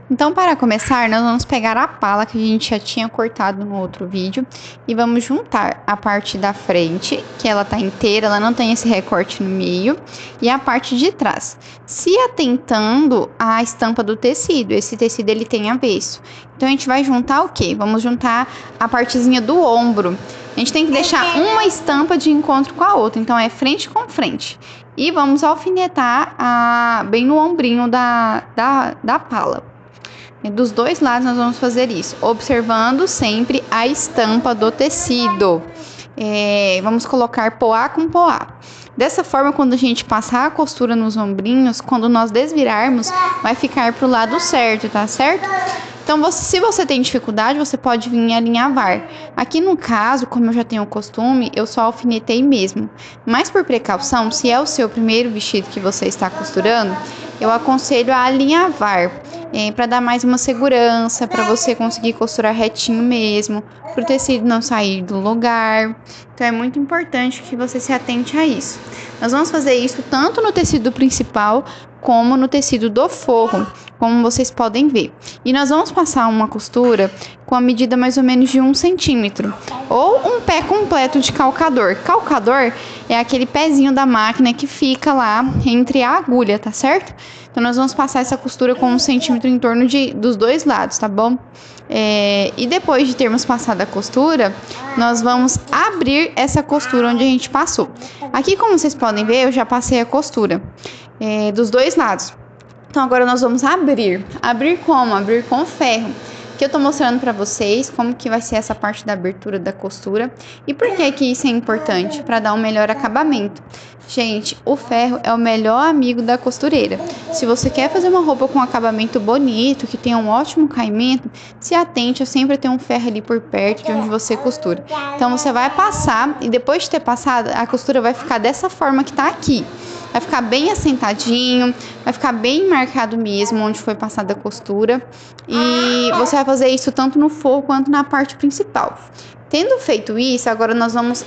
Então, para começar, nós vamos pegar a pala que a gente já tinha cortado no outro vídeo e vamos juntar a parte da frente, que ela tá inteira, ela não tem esse recorte no meio, e a parte de trás, se atentando à estampa do tecido. Esse tecido ele tem avesso. Então, a gente vai juntar o quê? Vamos juntar a partezinha do ombro. A gente tem que deixar uma estampa de encontro com a outra, então é frente com frente. E vamos alfinetar bem no ombrinho da pala. Dos dois lados nós vamos fazer isso, observando sempre a estampa do tecido. Vamos colocar poá com poá. Dessa forma, quando a gente passar a costura nos ombrinhos, quando nós desvirarmos, vai ficar para o lado certo, tá certo? Então, se você tem dificuldade, você pode vir alinhavar. Aqui no caso, como eu já tenho o costume, eu só alfinetei mesmo. Mas por precaução, se é o seu primeiro vestido que você está costurando, eu aconselho a alinhavar, para dar mais uma segurança, para você conseguir costurar retinho mesmo, para o tecido não sair do lugar. Então é muito importante que você se atente a isso. Nós vamos fazer isso tanto no tecido principal como no tecido do forro, como vocês podem ver. E nós vamos passar uma costura com a medida mais ou menos de 1 centímetro, ou um pé completo de calcador. Calcador é aquele pezinho da máquina que fica lá entre a agulha, tá certo? Então nós vamos passar essa costura com 1 centímetro em torno dos dois lados, tá bom? E depois de termos passado a costura, nós vamos abrir essa costura onde a gente passou. Aqui, como vocês podem ver, eu já passei a costura dos dois lados. Então agora nós vamos abrir. Abrir como? Abrir com ferro. Que eu tô mostrando para vocês como que vai ser essa parte da abertura da costura. E por que que isso é importante? Para dar um melhor acabamento. Gente, o ferro é o melhor amigo da costureira. Se você quer fazer uma roupa com acabamento bonito, que tenha um ótimo caimento, se atente a sempre ter um ferro ali por perto de onde você costura. Então você vai passar e depois de ter passado, a costura vai ficar dessa forma que tá aqui. Vai ficar bem assentadinho, vai ficar bem marcado mesmo onde foi passada a costura. E você vai fazer isso tanto no forro quanto na parte principal. Tendo feito isso, agora nós vamos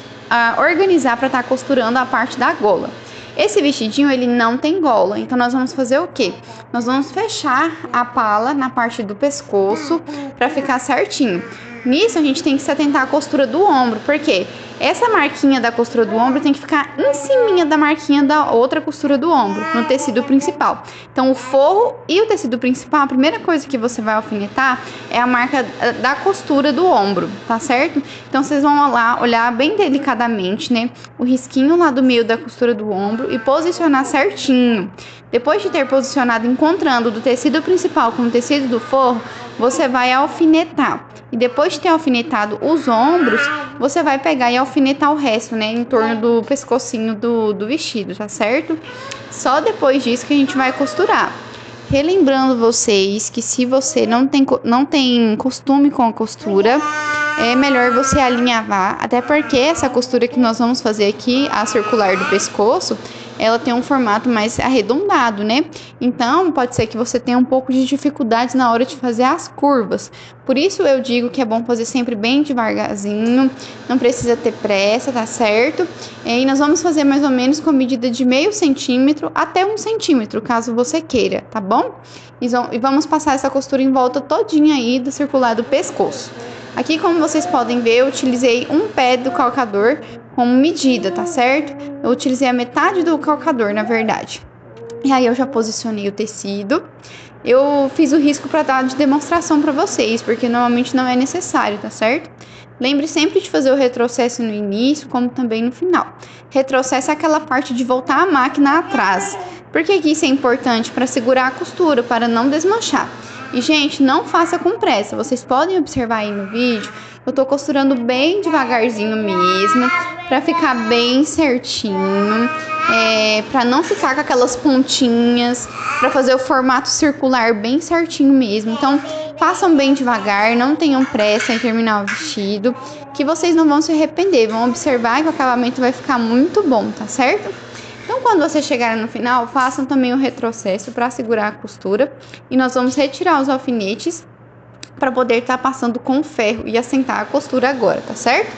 organizar para estar costurando a parte da gola. Esse vestidinho, ele não tem gola, então nós vamos fazer o quê? Nós vamos fechar a pala na parte do pescoço para ficar certinho. Nisso, a gente tem que se atentar à costura do ombro, porque essa marquinha da costura do ombro tem que ficar em cima da marquinha da outra costura do ombro, no tecido principal. Então, o forro e o tecido principal, a primeira coisa que você vai alfinetar é a marca da costura do ombro, tá certo? Então, vocês vão lá olhar bem delicadamente, né, o risquinho lá do meio da costura do ombro e posicionar certinho. Depois de ter posicionado, encontrando do tecido principal com o tecido do forro, você vai alfinetar. E depois de ter alfinetado os ombros, você vai pegar e alfinetar o resto, né, em torno do pescocinho do vestido, tá certo? Só depois disso que a gente vai costurar. Relembrando vocês que se você não tem costume com a costura, é melhor você alinhavar, até porque essa costura que nós vamos fazer aqui, a circular do pescoço, ela tem um formato mais arredondado, né? Então, pode ser que você tenha um pouco de dificuldades na hora de fazer as curvas. Por isso, eu digo que é bom fazer sempre bem devagarzinho, não precisa ter pressa, tá certo? E nós vamos fazer mais ou menos com a medida de meio centímetro até 1 centímetro, caso você queira, tá bom? E vamos passar essa costura em volta todinha aí do circular do pescoço. Aqui, como vocês podem ver, eu utilizei um pé do calcador como medida, tá certo? Eu utilizei a metade do calcador, na verdade. E aí eu já posicionei o tecido. Eu fiz o risco para dar de demonstração para vocês, porque normalmente não é necessário, tá certo? Lembre sempre de fazer o retrocesso no início, como também no final. Retrocesso é aquela parte de voltar a máquina atrás. Por que isso é importante? Para segurar a costura, para não desmanchar. E, gente, não faça com pressa. Vocês podem observar aí no vídeo, eu tô costurando bem devagarzinho mesmo, pra ficar bem certinho, pra não ficar com aquelas pontinhas, pra fazer o formato circular bem certinho mesmo. Então, façam bem devagar, não tenham pressa em terminar o vestido, que vocês não vão se arrepender. Vão observar que o acabamento vai ficar muito bom, tá certo? Então, quando vocês chegarem no final, façam também o retrocesso para segurar a costura. E nós vamos retirar os alfinetes para poder estar passando com ferro e assentar a costura agora, tá certo?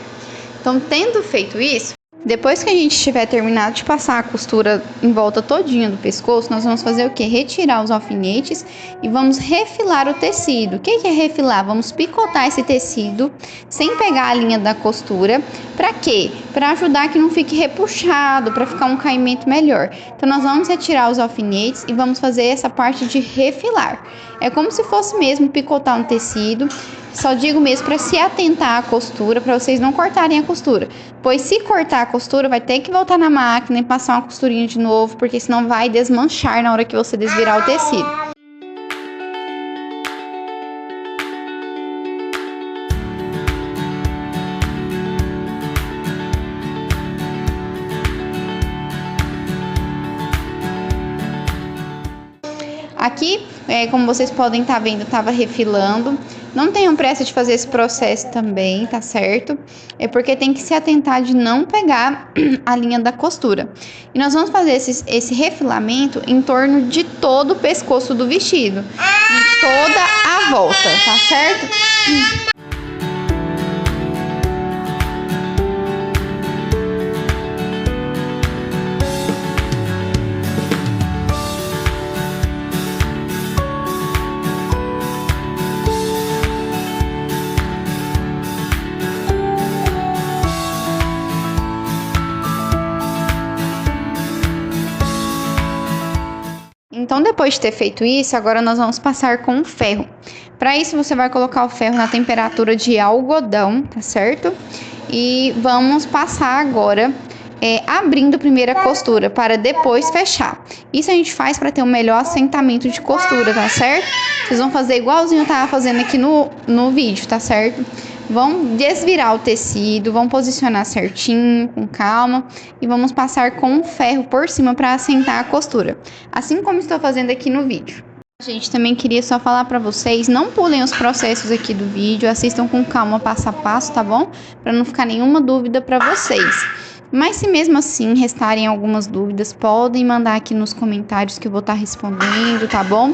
Então, tendo feito isso, Depois que a gente tiver terminado de passar a costura em volta todinha do pescoço, nós vamos fazer o que? Retirar os alfinetes e vamos refilar o tecido. O que é refilar? Vamos picotar esse tecido sem pegar a linha da costura. Para quê? Para ajudar que não fique repuxado, para ficar um caimento melhor. Então nós vamos retirar os alfinetes e vamos fazer essa parte de refilar. É como se fosse mesmo picotar um tecido. Só digo mesmo para se atentar à costura, para vocês não cortarem a costura. Pois se cortar a costura, vai ter que voltar na máquina e passar uma costurinha de novo, porque senão vai desmanchar na hora que você desvirar o tecido. Aqui, como vocês podem estar vendo, eu estava refilando. Não tenham pressa de fazer esse processo também, tá certo? É porque tem que se atentar de não pegar a linha da costura. E nós vamos fazer esse refilamento em torno de todo o pescoço do vestido. Em toda a volta, tá certo? Então, depois de ter feito isso, agora nós vamos passar com o ferro. Para isso, você vai colocar o ferro na temperatura de algodão, tá certo? E vamos passar agora abrindo primeiro a costura para depois fechar. Isso a gente faz para ter um melhor assentamento de costura, tá certo? Vocês vão fazer igualzinho eu tava fazendo aqui no vídeo, tá certo? Vão desvirar o tecido, vão posicionar certinho, com calma, e vamos passar com um ferro por cima para assentar a costura, assim como estou fazendo aqui no vídeo. Gente, também queria só falar para vocês, não pulem os processos aqui do vídeo, assistam com calma passo a passo, tá bom? Para não ficar nenhuma dúvida para vocês. Mas se mesmo assim restarem algumas dúvidas, podem mandar aqui nos comentários que eu vou estar respondendo, tá bom?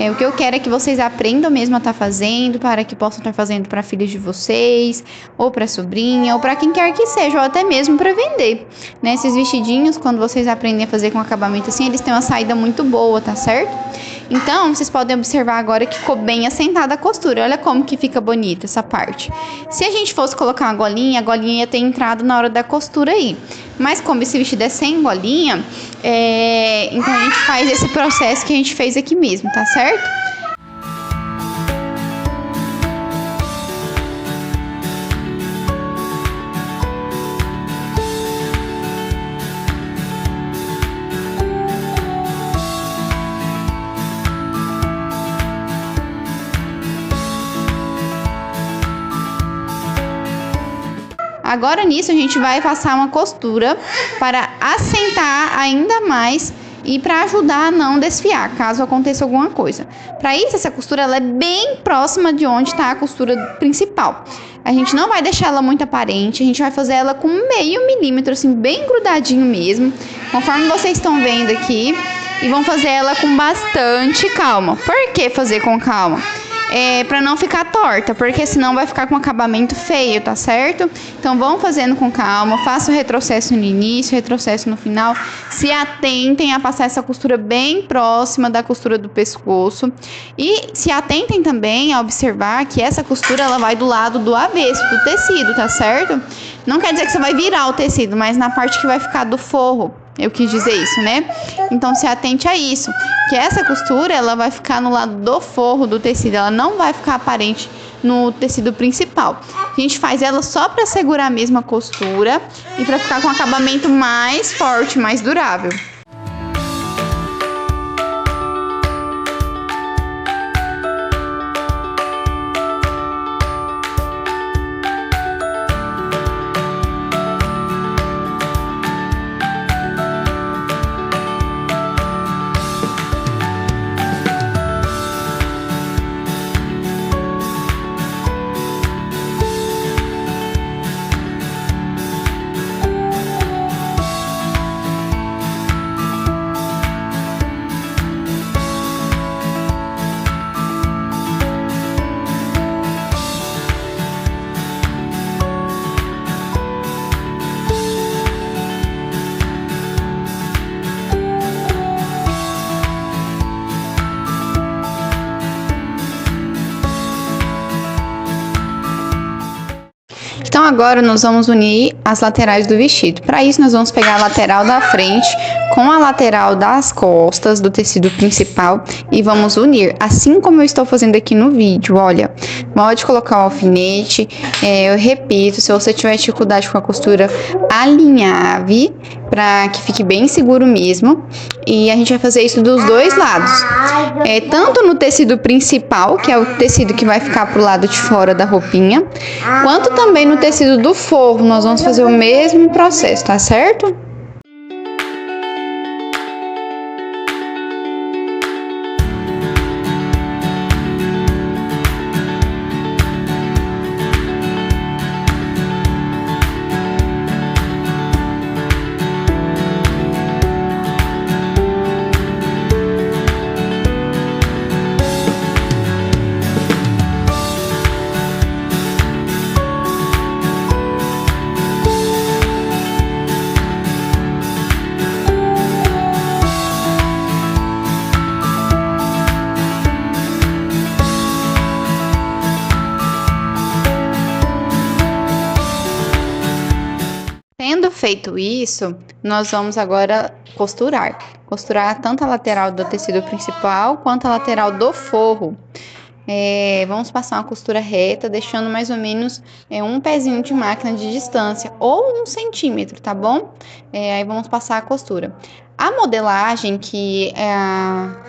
O que eu quero é que vocês aprendam mesmo a estar fazendo, para que possam estar fazendo para filhos de vocês, ou para sobrinha, ou para quem quer que seja, ou até mesmo para vender, né? Esses vestidinhos, quando vocês aprendem a fazer com acabamento assim, eles têm uma saída muito boa, tá certo? Então, vocês podem observar agora que ficou bem assentada a costura. Olha como que fica bonita essa parte. Se a gente fosse colocar uma golinha, a golinha ia ter entrado na hora da costura aí. Mas como esse vestido é sem golinha, então a gente faz esse processo que a gente fez aqui mesmo, tá certo? Agora nisso a gente vai passar uma costura para assentar ainda mais e para ajudar a não desfiar, caso aconteça alguma coisa. Para isso, essa costura ela é bem próxima de onde está a costura principal. A gente não vai deixar ela muito aparente, a gente vai fazer ela com meio milímetro, assim, bem grudadinho mesmo, conforme vocês estão vendo aqui. E vão fazer ela com bastante calma. Por que fazer com calma? Para não ficar torta, porque senão vai ficar com um acabamento feio, tá certo? Então vão fazendo com calma, faça o retrocesso no início, retrocesso no final, se atentem a passar essa costura bem próxima da costura do pescoço e se atentem também a observar que essa costura ela vai do lado do avesso do tecido, tá certo? Não quer dizer que você vai virar o tecido, mas na parte que vai ficar do forro. Eu quis dizer isso, né? Então, se atente a isso, que essa costura, ela vai ficar no lado do forro do tecido, ela não vai ficar aparente no tecido principal. A gente faz ela só para segurar a mesma costura e para ficar com um acabamento mais forte, mais durável. Então agora nós vamos unir as laterais do vestido. Para isso nós vamos pegar a lateral da frente com a lateral das costas do tecido principal e vamos unir, assim como eu estou fazendo aqui no vídeo. Olha, pode colocar o alfinete, eu repito, se você tiver dificuldade com a costura, alinhave para que fique bem seguro mesmo. E a gente vai fazer isso dos dois lados, tanto no tecido principal, que é o tecido que vai ficar pro lado de fora da roupinha, quanto também no tecido do forro. Nós vamos fazer o mesmo processo, tá certo? Tendo feito isso, nós vamos agora costurar. Costurar tanto a lateral do tecido principal quanto a lateral do forro. Vamos passar uma costura reta, deixando mais ou menos um pezinho de máquina de distância, ou 1 centímetro, tá bom? Aí vamos passar a costura. A modelagem que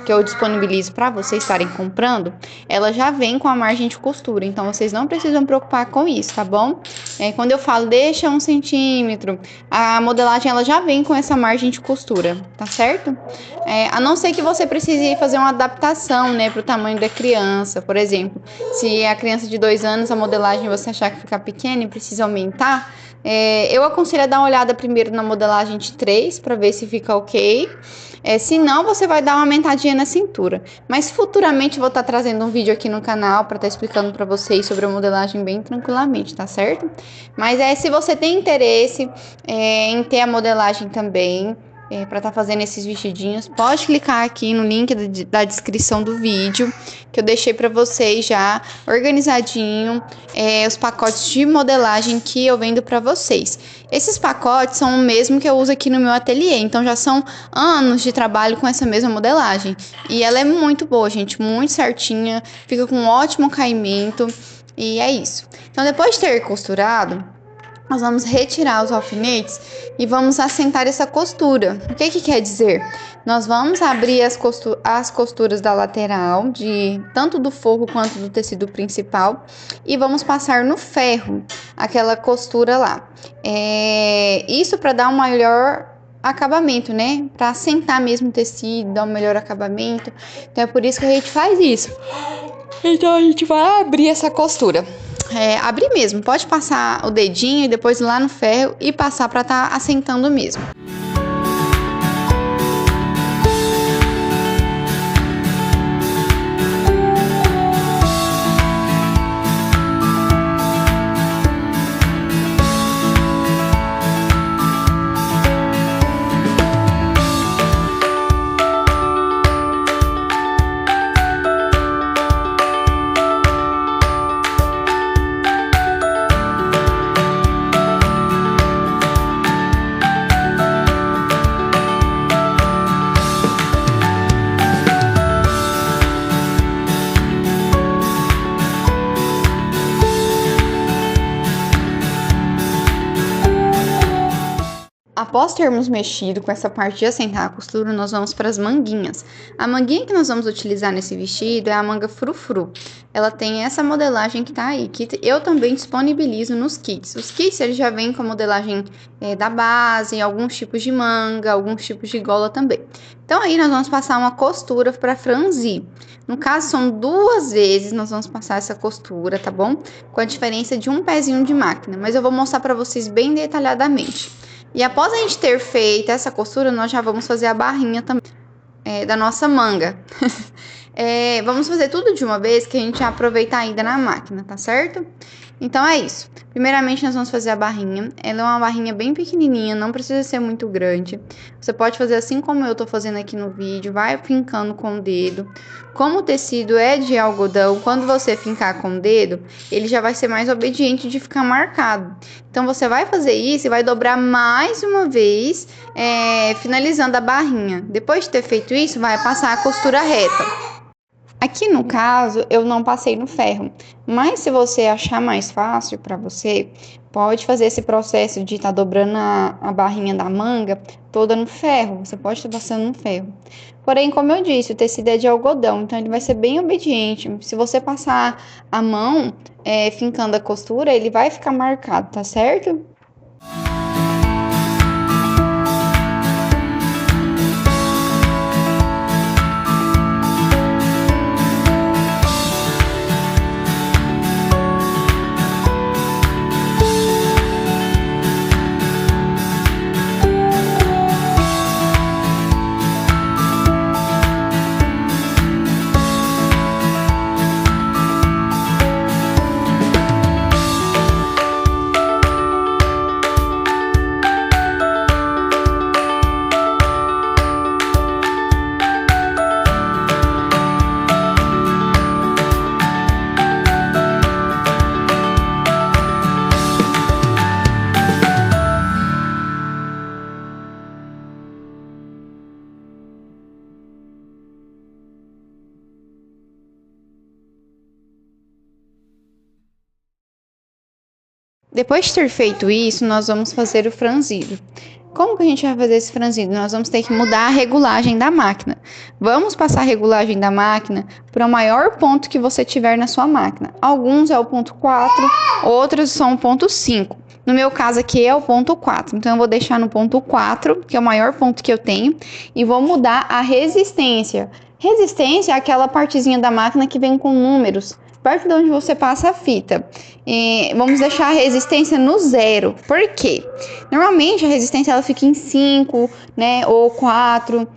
eu disponibilizo para vocês estarem comprando, ela já vem com a margem de costura, então vocês não precisam preocupar com isso, tá bom? Quando eu falo deixa 1 centímetro, a modelagem ela já vem com essa margem de costura, tá certo? A não ser que você precise fazer uma adaptação, né, para o tamanho da criança, por exemplo. Se a criança de 2 anos, a modelagem você achar que fica pequena e precisa aumentar, eu aconselho a dar uma olhada primeiro na modelagem de 3 para ver se fica ok. Se não, você vai dar uma aumentadinha na cintura. Mas futuramente eu vou estar trazendo um vídeo aqui no canal para estar explicando para vocês sobre a modelagem bem tranquilamente, tá certo? Mas se você tem interesse em ter a modelagem também, para estar fazendo esses vestidinhos, pode clicar aqui no link da descrição do vídeo, que eu deixei para vocês já organizadinho, os pacotes de modelagem que eu vendo para vocês. Esses pacotes são o mesmo que eu uso aqui no meu ateliê, então já são anos de trabalho com essa mesma modelagem. E ela é muito boa, gente, muito certinha, fica com um ótimo caimento, e é isso. Então, depois de ter costurado, nós vamos retirar os alfinetes e vamos assentar essa costura. O que quer dizer? Nós vamos abrir as costuras da lateral, tanto do forro quanto do tecido principal, e vamos passar no ferro aquela costura lá. Isso para dar um maior acabamento, né? Para assentar mesmo o tecido, dar um melhor acabamento. Então é por isso que a gente faz isso. Então a gente vai abrir essa costura. Abrir mesmo, pode passar o dedinho e depois ir lá no ferro e passar para estar assentando mesmo. Após termos mexido com essa parte de assentar a costura, nós vamos para as manguinhas. A manguinha que nós vamos utilizar nesse vestido é a manga frufru. Ela tem essa modelagem que tá aí, que eu também disponibilizo nos kits. Os kits, eles já vêm com a modelagem da base, alguns tipos de manga, alguns tipos de gola também. Então aí nós vamos passar uma costura para franzir. No caso, são 2 vezes nós vamos passar essa costura, tá bom? Com a diferença de um pezinho de máquina, mas eu vou mostrar para vocês bem detalhadamente. E após a gente ter feito essa costura, nós já vamos fazer a barrinha também da nossa manga. Vamos fazer tudo de uma vez, que a gente já aproveita ainda na máquina, tá certo? Então é isso. Primeiramente, nós vamos fazer a barrinha. Ela é uma barrinha bem pequenininha, não precisa ser muito grande. Você pode fazer assim como eu tô fazendo aqui no vídeo, vai fincando com o dedo. Como o tecido é de algodão, quando você fincar com o dedo, ele já vai ser mais obediente de ficar marcado. Então, você vai fazer isso e vai dobrar mais uma vez, finalizando a barrinha. Depois de ter feito isso, vai passar a costura reta. Aqui no caso, eu não passei no ferro, mas se você achar mais fácil para você, pode fazer esse processo de estar dobrando a barrinha da manga toda no ferro. Você pode estar passando no ferro. Porém, como eu disse, o tecido é de algodão, então ele vai ser bem obediente. Se você passar a mão, fincando a costura, ele vai ficar marcado, tá certo? Depois de ter feito isso, nós vamos fazer o franzido. Como que a gente vai fazer esse franzido? Nós vamos ter que mudar a regulagem da máquina. Vamos passar a regulagem da máquina para o maior ponto que você tiver na sua máquina. Alguns é o ponto 4, outros são o ponto 5. No meu caso aqui é o ponto 4, então eu vou deixar no ponto 4, que é o maior ponto que eu tenho, e vou mudar a resistência. Resistência é aquela partezinha da máquina que vem com números, perto de onde você passa a fita. Vamos deixar a resistência no 0. Por quê? Normalmente a resistência ela fica em 5, né, ou 4,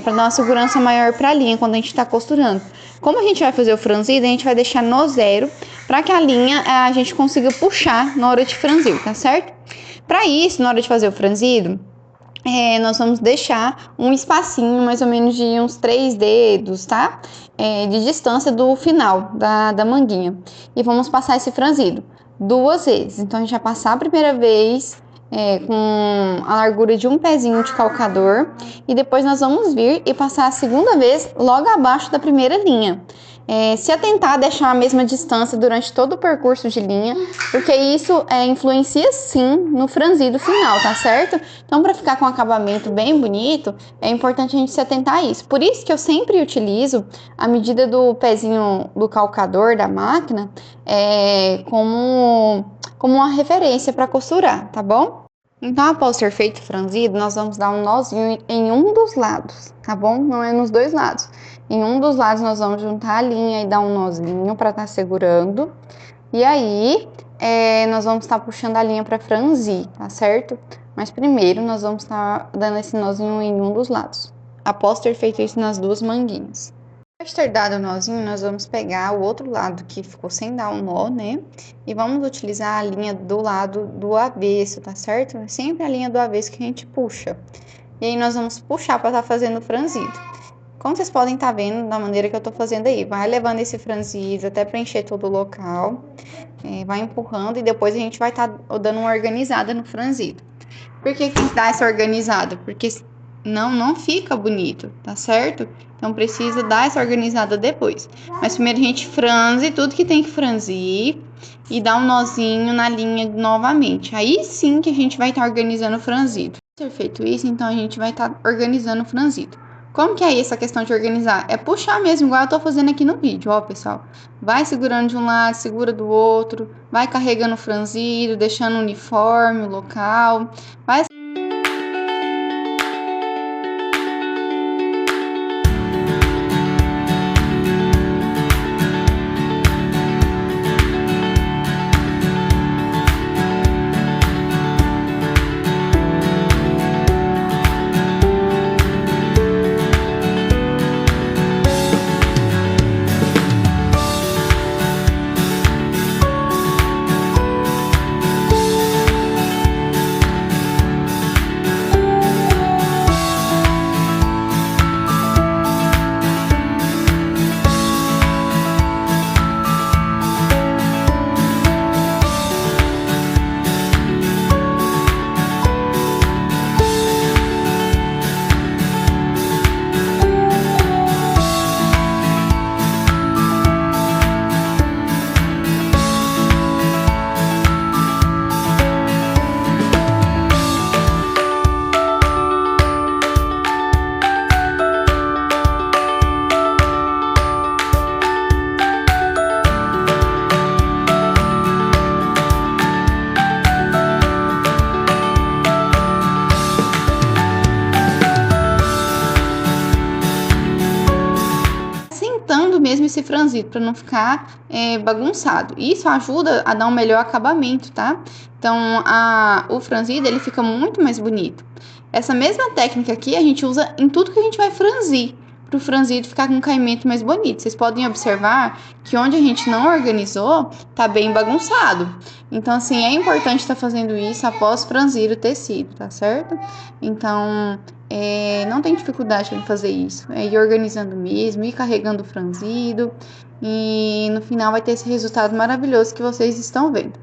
para dar uma segurança maior para a linha quando a gente está costurando. Como a gente vai fazer o franzido, a gente vai deixar no 0 para que a linha a gente consiga puxar na hora de franzir, tá certo? Para isso, na hora de fazer o franzido, nós vamos deixar um espacinho mais ou menos de uns 3 dedos, tá? De distância do final da manguinha. E vamos passar esse franzido 2 vezes. Então, a gente vai passar a primeira vez com a largura de um pezinho de calcador. E depois nós vamos vir e passar a segunda vez logo abaixo da primeira linha. Se atentar a deixar a mesma distância durante todo o percurso de linha, porque isso influencia sim no franzido final, tá certo? Então, para ficar com um acabamento bem bonito, é importante a gente se atentar a isso. Por isso que eu sempre utilizo a medida do pezinho do calcador da máquina como uma referência para costurar, tá bom? Então, após ter feito o franzido, nós vamos dar um nozinho em um dos lados, tá bom? Não é nos dois lados. Em um dos lados nós vamos juntar a linha e dar um nozinho para estar segurando. E aí, nós vamos estar puxando a linha para franzir, tá certo? Mas primeiro nós vamos estar dando esse nozinho em um dos lados. Após ter feito isso nas duas manguinhas. Depois de ter dado o nozinho, nós vamos pegar o outro lado que ficou sem dar um nó, né? E vamos utilizar a linha do lado do avesso, tá certo? É sempre a linha do avesso que a gente puxa. E aí nós vamos puxar para estar fazendo o franzido. Como vocês podem estar vendo da maneira que eu tô fazendo aí, vai levando esse franzido até preencher todo o local, vai empurrando e depois a gente vai estar dando uma organizada no franzido. Por que tem que dar essa organizada? Porque não fica bonito, tá certo? Então precisa dar essa organizada depois. Mas primeiro a gente franze tudo que tem que franzir e dá um nozinho na linha novamente. Aí sim que a gente vai estar organizando o franzido. Ter feito isso, então a gente vai estar organizando o franzido. Como que é essa questão de organizar? É puxar mesmo, igual eu tô fazendo aqui no vídeo, ó, pessoal. Vai segurando de um lado, segura do outro, vai carregando o franzido, deixando uniforme o local, vai franzido, para não ficar bagunçado. Isso ajuda a dar um melhor acabamento, tá? Então, o franzido, ele fica muito mais bonito. Essa mesma técnica aqui, a gente usa em tudo que a gente vai franzir, para o franzido ficar com um caimento mais bonito. Vocês podem observar que onde a gente não organizou, tá bem bagunçado. Então, assim, é importante estar fazendo isso após franzir o tecido, tá certo? Então, não tem dificuldade em fazer isso. É ir organizando mesmo, ir carregando o franzido. E no final vai ter esse resultado maravilhoso que vocês estão vendo.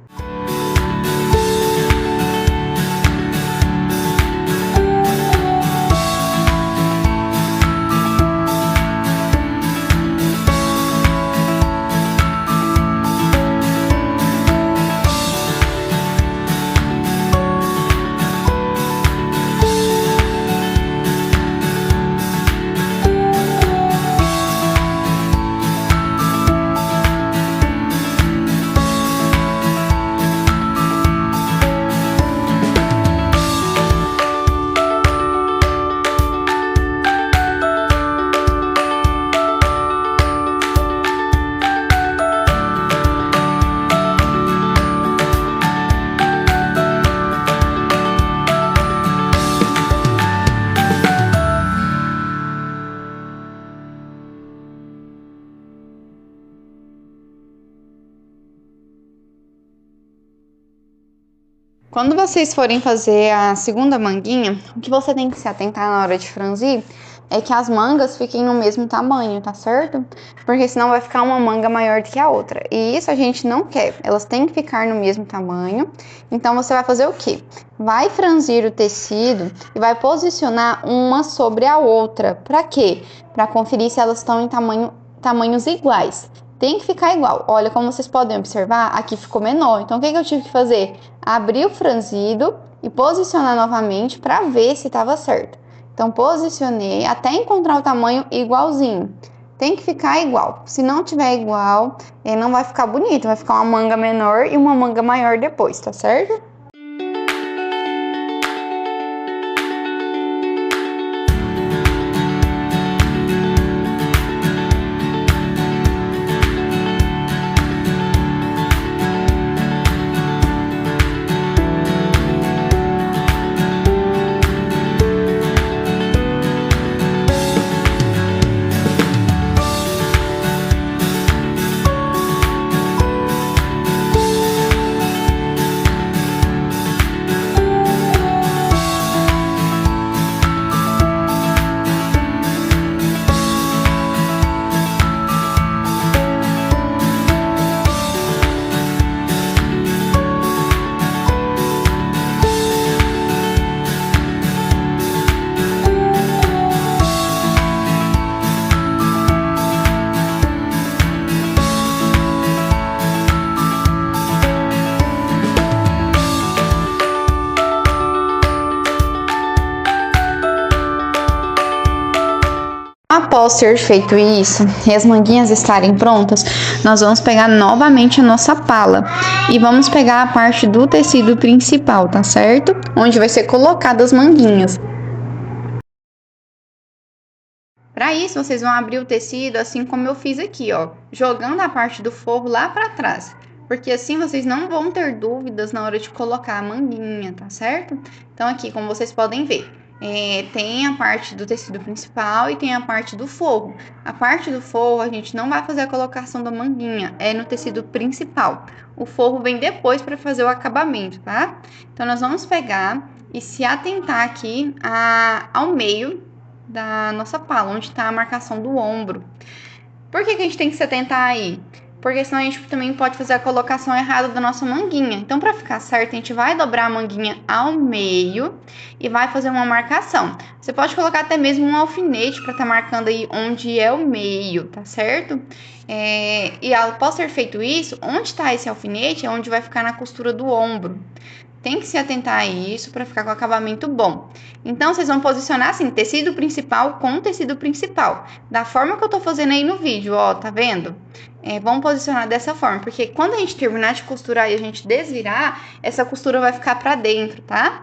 Quando vocês forem fazer a segunda manguinha, o que você tem que se atentar na hora de franzir é que as mangas fiquem no mesmo tamanho, tá certo? Porque senão vai ficar uma manga maior do que a outra. E isso a gente não quer, elas têm que ficar no mesmo tamanho. Então você vai fazer o quê? Vai franzir o tecido e vai posicionar uma sobre a outra. Pra quê? Pra conferir se elas estão em tamanhos iguais. Tem que ficar igual. Olha, como vocês podem observar, aqui ficou menor. Então, o que eu tive que fazer? Abrir o franzido e posicionar novamente para ver se estava certo. Então, posicionei até encontrar o tamanho igualzinho. Tem que ficar igual. Se não tiver igual, não vai ficar bonito. Vai ficar uma manga menor e uma manga maior depois, tá certo? Após ter feito isso e as manguinhas estarem prontas, nós vamos pegar novamente a nossa pala e vamos pegar a parte do tecido principal, tá certo? Onde vai ser colocadas as manguinhas. Para isso, vocês vão abrir o tecido assim como eu fiz aqui, ó, jogando a parte do forro lá para trás. Porque assim vocês não vão ter dúvidas na hora de colocar a manguinha, tá certo? Então aqui, como vocês podem ver, tem a parte do tecido principal e tem a parte do forro. A parte do forro a gente não vai fazer a colocação da manguinha, é no tecido principal. O forro vem depois para fazer o acabamento, tá? Então nós vamos pegar e se atentar aqui ao meio da nossa pala, onde está a marcação do ombro. Por que a gente tem que se atentar aí? Porque senão a gente também pode fazer a colocação errada da nossa manguinha. Então, para ficar certo, a gente vai dobrar a manguinha ao meio e vai fazer uma marcação. Você pode colocar até mesmo um alfinete para estar marcando aí onde é o meio, tá certo? E após ter feito isso, onde está esse alfinete é onde vai ficar na costura do ombro. Tem que se atentar a isso para ficar com acabamento bom. Então, vocês vão posicionar assim, tecido principal com tecido principal. Da forma que eu tô fazendo aí no vídeo, ó, tá vendo? Vamos posicionar dessa forma, porque quando a gente terminar de costurar e a gente desvirar, essa costura vai ficar pra dentro, tá?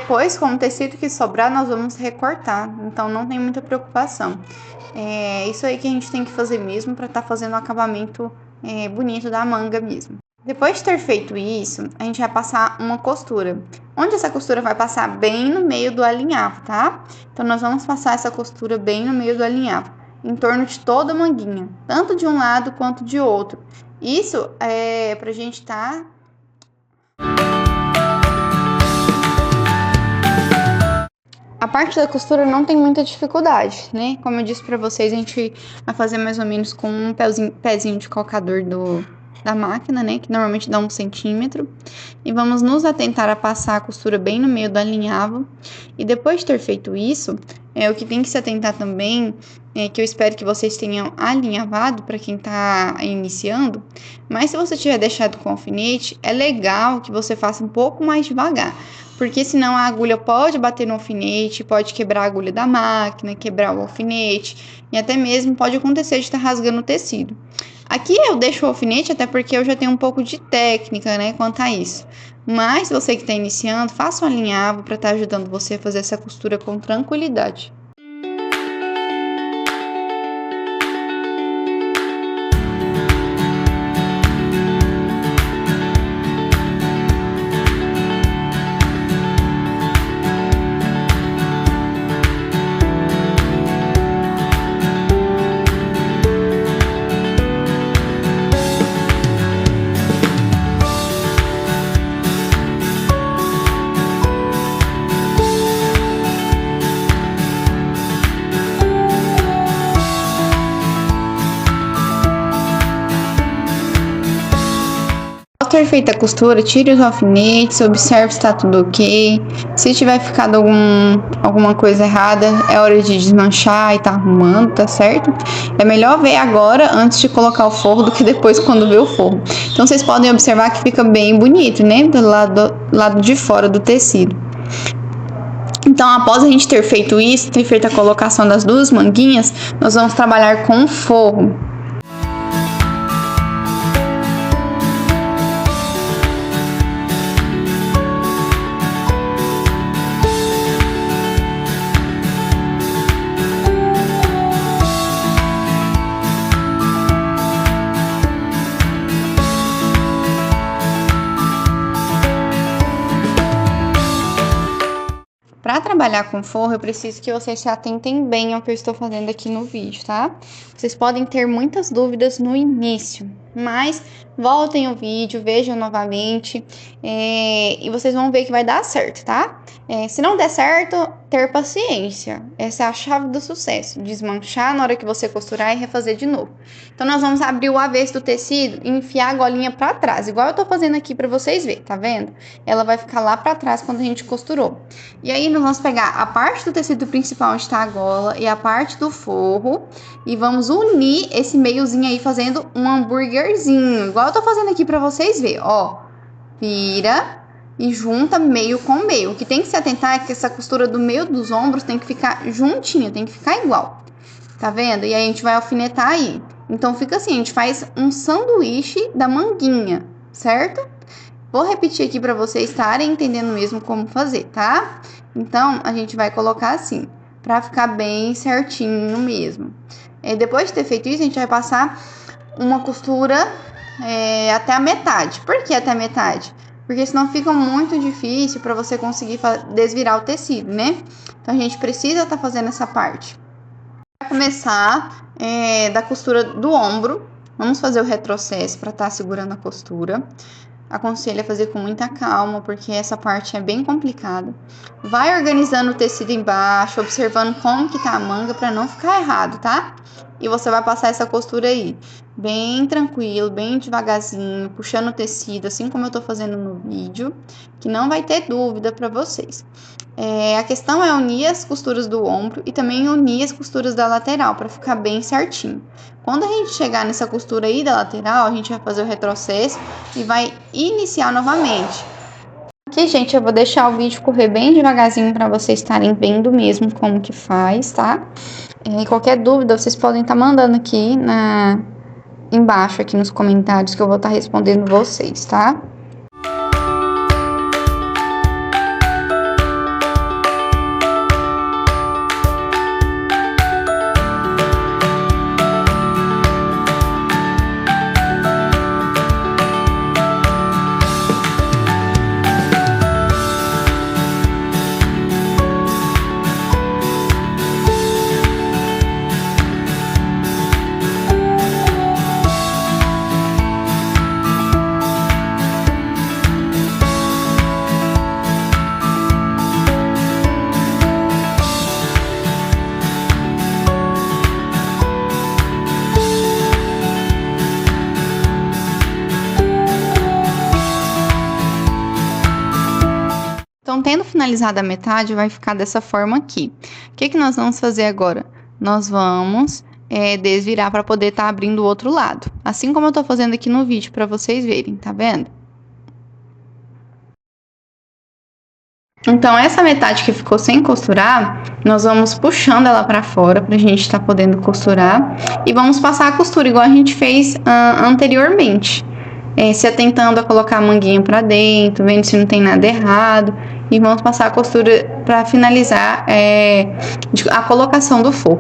depois, com o tecido que sobrar, nós vamos recortar. Então, não tem muita preocupação. É isso aí que a gente tem que fazer mesmo para estar fazendo o acabamento bonito da manga mesmo. Depois de ter feito isso, a gente vai passar uma costura. Onde essa costura vai passar? Bem no meio do alinhavo, tá? Então, nós vamos passar essa costura bem no meio do alinhavo, em torno de toda a manguinha, tanto de um lado quanto de outro. Isso é pra gente tá... A parte da costura não tem muita dificuldade, né? Como eu disse pra vocês, a gente vai fazer mais ou menos com um pezinho de calcador da máquina, né? Que normalmente dá 1 centímetro. E vamos nos atentar a passar a costura bem no meio do alinhavo. E depois de ter feito isso, o que tem que se atentar também, que eu espero que vocês tenham alinhavado para quem tá iniciando. Mas se você tiver deixado com alfinete, é legal que você faça um pouco mais devagar. Porque senão a agulha pode bater no alfinete, pode quebrar a agulha da máquina, quebrar o alfinete. E até mesmo pode acontecer de estar rasgando o tecido. Aqui eu deixo o alfinete até porque eu já tenho um pouco de técnica, né, quanto a isso. Mas você que está iniciando, faça um alinhavo para estar ajudando você a fazer essa costura com tranquilidade. Ter feita a costura, tire os alfinetes, observe se está tudo ok. Se tiver ficado alguma coisa errada, é hora de desmanchar e tá arrumando, tá certo? É melhor ver agora antes de colocar o forro do que depois quando vê o forro. Então vocês podem observar que fica bem bonito, né? Do lado de fora do tecido. Então, após a gente ter feito isso, ter feito a colocação das duas manguinhas, nós vamos trabalhar com o forro. Para trabalhar com forro, eu preciso que vocês se atentem bem ao que eu estou fazendo aqui no vídeo, tá? Vocês podem ter muitas dúvidas no início, mas voltem o vídeo, vejam novamente e vocês vão ver que vai dar certo, tá? Se não der certo, ter paciência. Essa é a chave do sucesso. Desmanchar na hora que você costurar e refazer de novo. Então, nós vamos abrir o avesso do tecido e enfiar a golinha para trás, igual eu tô fazendo aqui para vocês verem, tá vendo? Ela vai ficar lá para trás quando a gente costurou. E aí, nós vamos pegar a parte do tecido principal onde tá a gola e a parte do forro e vamos unir esse meiozinho aí fazendo um hambúrguerzinho, igual eu tô fazendo aqui para vocês verem, ó. Vira e junta meio com meio. O que tem que se atentar é que essa costura do meio dos ombros tem que ficar juntinha, tem que ficar igual. Tá vendo? E aí a gente vai alfinetar aí. Então fica assim, a gente faz um sanduíche da manguinha, certo? Vou repetir aqui para vocês estarem entendendo mesmo como fazer, tá? Então a gente vai colocar assim, para ficar bem certinho mesmo. Depois de ter feito isso, a gente vai passar uma costura até a metade. Por que até a metade? Porque senão fica muito difícil para você conseguir desvirar o tecido, né? Então, a gente precisa estar fazendo essa parte. Vai começar da costura do ombro. Vamos fazer o retrocesso para estar segurando a costura. Aconselho a fazer com muita calma, porque essa parte é bem complicada. Vai organizando o tecido embaixo, observando como que tá a manga para não ficar errado, tá? E você vai passar essa costura aí, bem tranquilo, bem devagarzinho, puxando o tecido, assim como eu tô fazendo no vídeo, que não vai ter dúvida para vocês. A questão é unir as costuras do ombro e também unir as costuras da lateral, para ficar bem certinho. Quando a gente chegar nessa costura aí da lateral, a gente vai fazer o retrocesso e vai iniciar novamente. Aqui, gente, eu vou deixar o vídeo correr bem devagarzinho para vocês estarem vendo mesmo como que faz, tá? Qualquer dúvida, vocês podem estar mandando aqui embaixo, aqui nos comentários, que eu vou estar respondendo vocês, tá? tendo finalizado a metade, vai ficar dessa forma aqui. O que nós vamos fazer agora? Nós vamos desvirar para poder estar abrindo o outro lado. Assim como eu tô fazendo aqui no vídeo para vocês verem, tá vendo? Então, essa metade que ficou sem costurar, nós vamos puxando ela para fora pra gente estar podendo costurar. E vamos passar a costura igual a gente fez anteriormente. Se atentando a colocar a manguinha para dentro, vendo se não tem nada errado. E vamos passar a costura para finalizar a colocação do forro.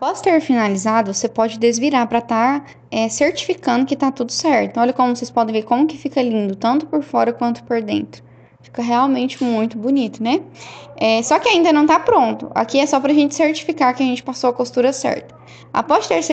Após ter finalizado, você pode desvirar para estar certificando que tá tudo certo. Olha como vocês podem ver como que fica lindo, tanto por fora quanto por dentro. Fica realmente muito bonito, né? Só que ainda não tá pronto. Aqui é só pra gente certificar que a gente passou a costura certa. Após ter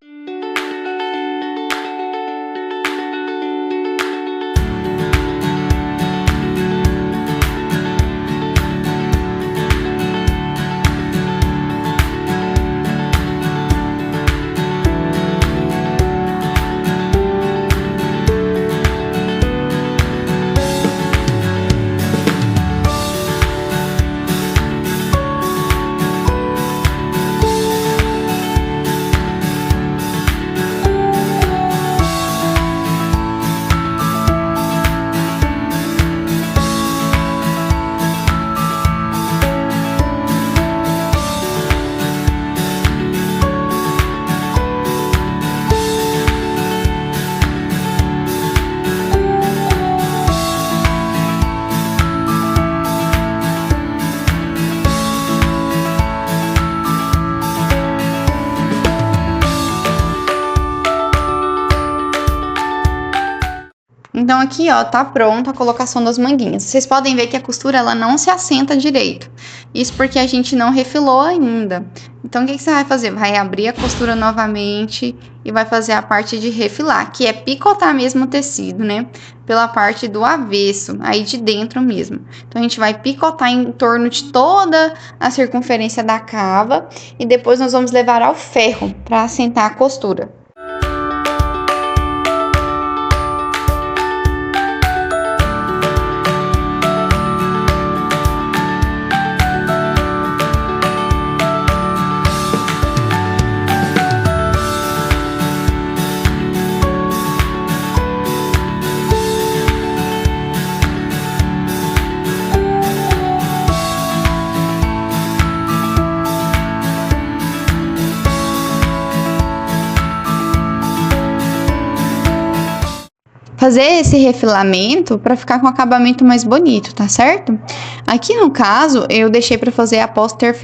Então aqui, ó, tá pronta a colocação das manguinhas. Vocês podem ver que a costura, ela não se assenta direito. Isso porque a gente não refilou ainda. Então, o que você vai fazer? Vai abrir a costura novamente e vai fazer a parte de refilar, que é picotar mesmo o tecido, né? Pela parte do avesso, aí de dentro mesmo. Então, a gente vai picotar em torno de toda a circunferência da cava e depois nós vamos levar ao ferro para assentar a costura. Fazer esse refilamento para ficar com um acabamento mais bonito, tá certo? Aqui no caso, eu deixei para fazer após ter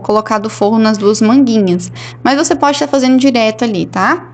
colocado o forro nas duas manguinhas, mas você pode estar fazendo direto ali, tá?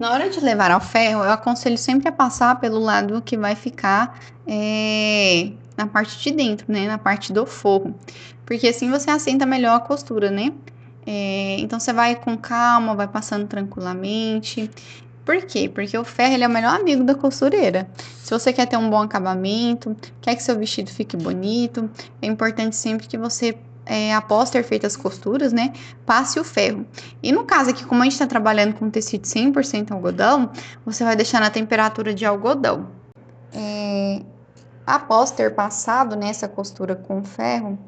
Na hora de levar ao ferro, eu aconselho sempre a passar pelo lado que vai ficar na parte de dentro, né? Na parte do forro. Porque assim você assenta melhor a costura, né? Então você vai com calma, vai passando tranquilamente. Por quê? Porque o ferro ele é o melhor amigo da costureira. Se você quer ter um bom acabamento, quer que seu vestido fique bonito, é importante sempre que você, após ter feito as costuras, né, passe o ferro. E no caso aqui, como a gente está trabalhando com tecido 100% algodão, você vai deixar na temperatura de algodão. Após ter passado nessa costura com ferro,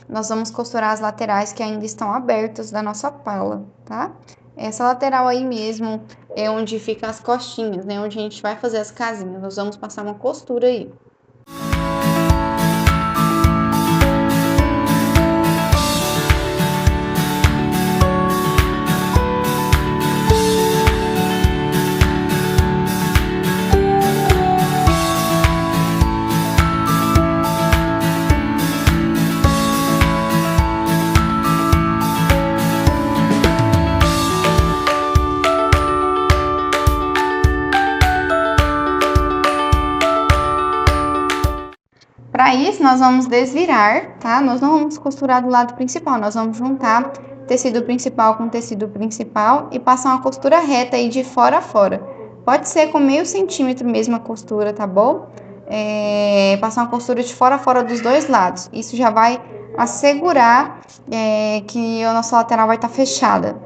nós vamos costurar as laterais que ainda estão abertas da nossa pala, tá? Essa lateral aí mesmo é onde fica as costinhas, né? Onde a gente vai fazer as casinhas. Nós vamos passar uma costura aí. Para isso, nós vamos desvirar, tá? Nós não vamos costurar do lado principal, nós vamos juntar tecido principal com tecido principal e passar uma costura reta aí de fora a fora. Pode ser com meio centímetro mesmo a costura, tá bom? Passar uma costura de fora a fora dos dois lados. Isso já vai assegurar que a nossa lateral vai estar fechada.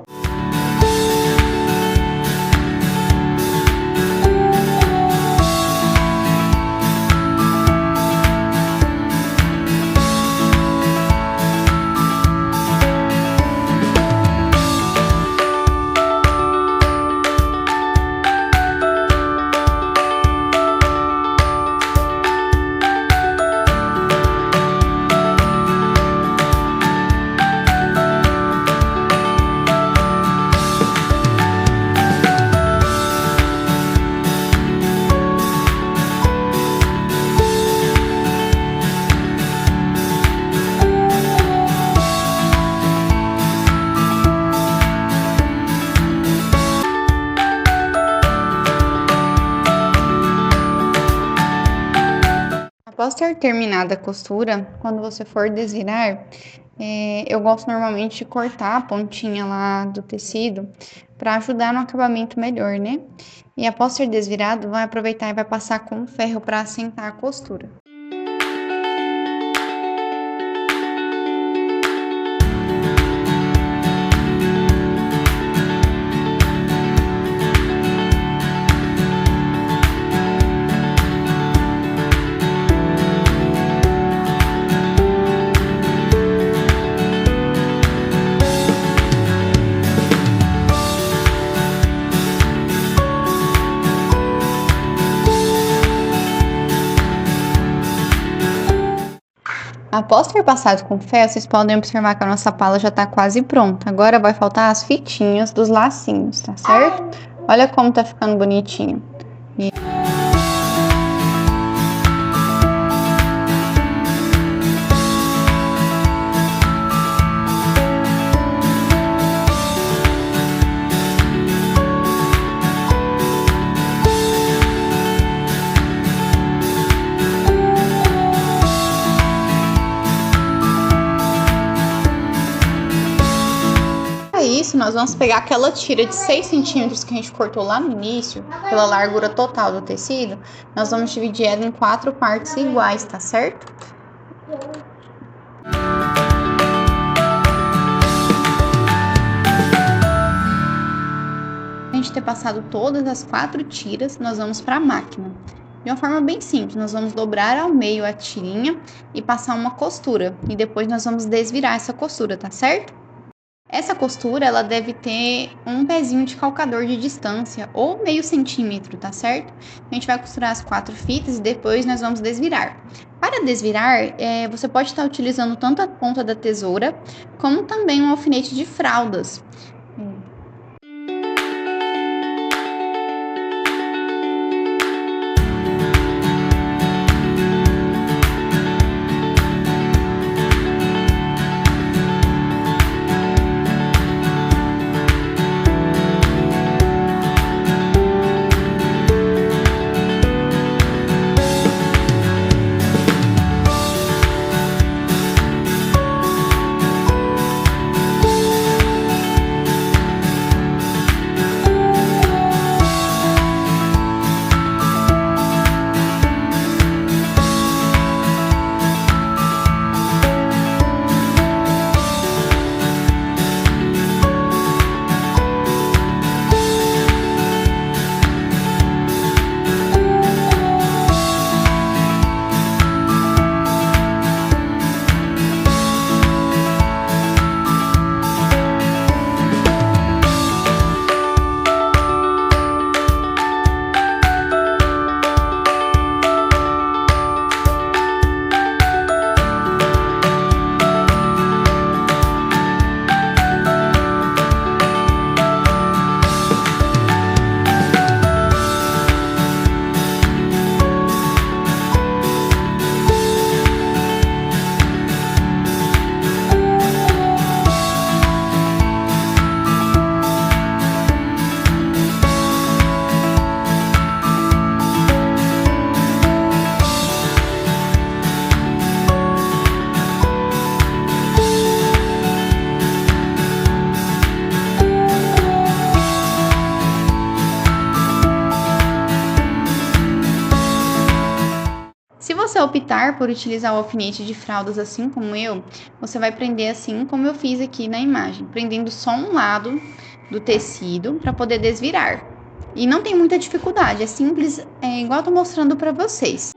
Após ter terminado a costura, quando você for desvirar, eu gosto normalmente de cortar a pontinha lá do tecido para ajudar no acabamento melhor, né? E após ter desvirado, vai aproveitar e vai passar com o ferro para assentar a costura. Após ter passado com ferro, vocês podem observar que a nossa pala já tá quase pronta. Agora vai faltar as fitinhas dos lacinhos, tá certo? Olha como tá ficando bonitinho. Isso, nós vamos pegar aquela tira de 6 centímetros que a gente cortou lá no início, pela largura total do tecido, nós vamos dividir ela em 4 partes iguais, tá certo? A gente ter passado todas as 4 tiras, nós vamos para a máquina. De uma forma bem simples, nós vamos dobrar ao meio a tirinha e passar uma costura. E depois nós vamos desvirar essa costura, tá certo? Essa costura, ela deve ter um pezinho de calcador de distância, ou meio centímetro, tá certo? A gente vai costurar as 4 fitas e depois nós vamos desvirar. Para desvirar, você pode estar utilizando tanto a ponta da tesoura, como também um alfinete de fraldas. você optar por utilizar o alfinete de fraldas assim como eu, você vai prender assim como eu fiz aqui na imagem, prendendo só um lado do tecido para poder desvirar. E não tem muita dificuldade, é simples, igual eu tô mostrando para vocês.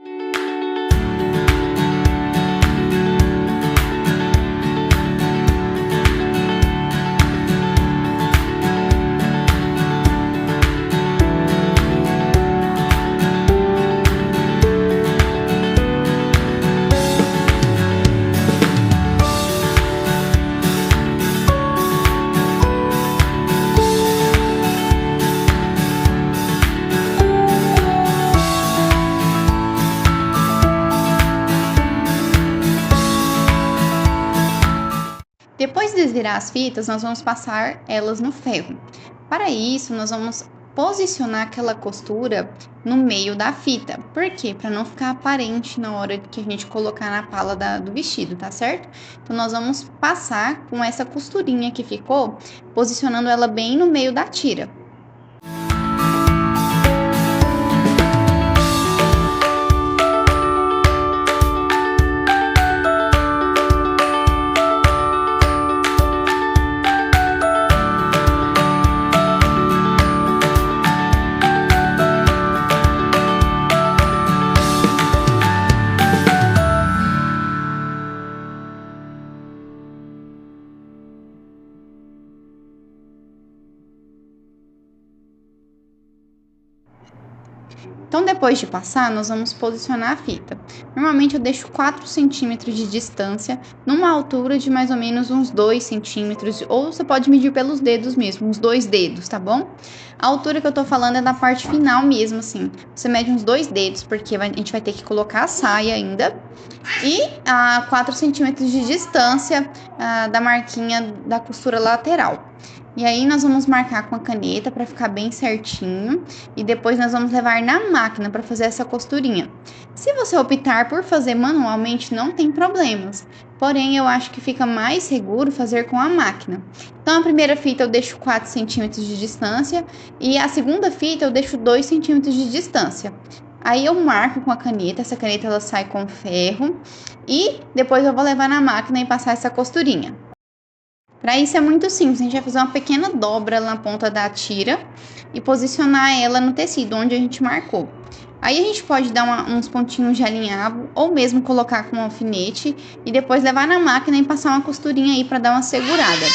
Depois de desvirar as fitas, nós vamos passar elas no ferro. Para isso, nós vamos posicionar aquela costura no meio da fita. Por quê? Para não ficar aparente na hora que a gente colocar na pala do vestido, tá certo? Então, nós vamos passar com essa costurinha que ficou, posicionando ela bem no meio da tira. Então, depois de passar, nós vamos posicionar a fita. Normalmente eu deixo 4 centímetros de distância, numa altura de mais ou menos uns 2 centímetros, ou você pode medir pelos dedos mesmo, uns 2 dedos, tá bom? A altura que eu tô falando é da parte final mesmo, assim. Você mede uns 2 dedos, porque a gente vai ter que colocar a saia ainda. E a 4 centímetros de distância da marquinha da costura lateral. E aí nós vamos marcar com a caneta para ficar bem certinho e depois nós vamos levar na máquina para fazer essa costurinha. Se você optar por fazer manualmente, não tem problemas. Porém, eu acho que fica mais seguro fazer com a máquina. Então, a primeira fita eu deixo 4 centímetros de distância e a segunda fita eu deixo 2 centímetros de distância. Aí eu marco com a caneta, essa caneta ela sai com ferro e depois eu vou levar na máquina e passar essa costurinha. Para isso é muito simples, a gente vai fazer uma pequena dobra na ponta da tira e posicionar ela no tecido onde a gente marcou. Aí a gente pode dar uns pontinhos de alinhavo ou mesmo colocar com um alfinete e depois levar na máquina e passar uma costurinha aí para dar uma segurada.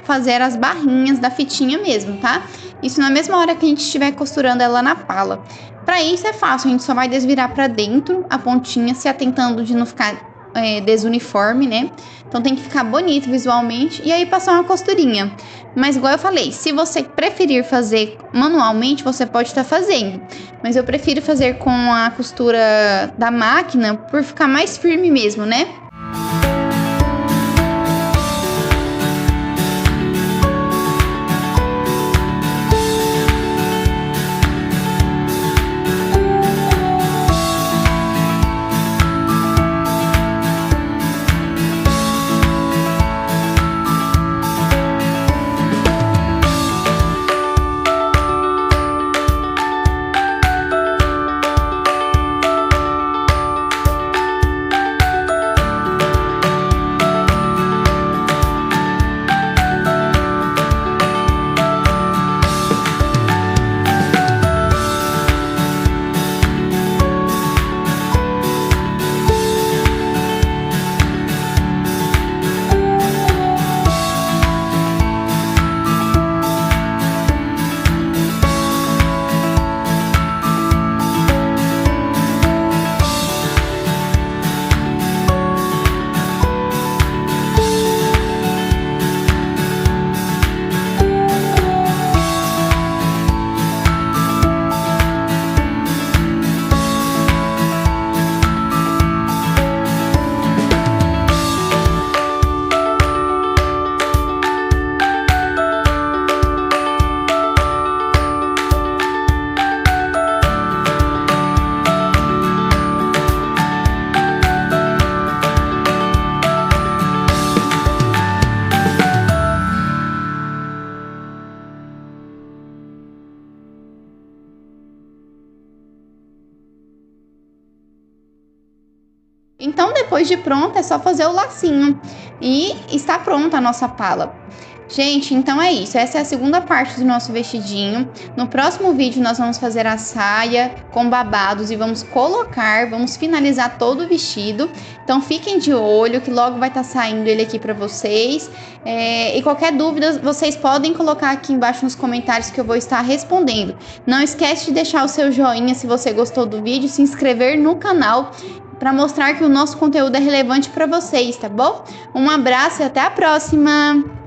Fazer as barrinhas da fitinha mesmo, tá? Isso na mesma hora que a gente estiver costurando ela na pala. Para isso é fácil, a gente só vai desvirar para dentro a pontinha, se atentando de não ficar desuniforme, né? Então tem que ficar bonito visualmente e aí passar uma costurinha. Mas igual eu falei, se você preferir fazer manualmente, você pode estar fazendo. Mas eu prefiro fazer com a costura da máquina por ficar mais firme mesmo, né? depois de pronta, é só fazer o lacinho. E está pronta a nossa pala. Gente, então é isso. Essa é a segunda parte do nosso vestidinho. No próximo vídeo nós vamos fazer a saia com babados e vamos finalizar todo o vestido. Então fiquem de olho que logo vai estar saindo ele aqui para vocês. E qualquer dúvida vocês podem colocar aqui embaixo nos comentários que eu vou estar respondendo. Não esquece de deixar o seu joinha se você gostou do vídeo, se inscrever no canal para mostrar que o nosso conteúdo é relevante para vocês, tá bom? Um abraço e até a próxima!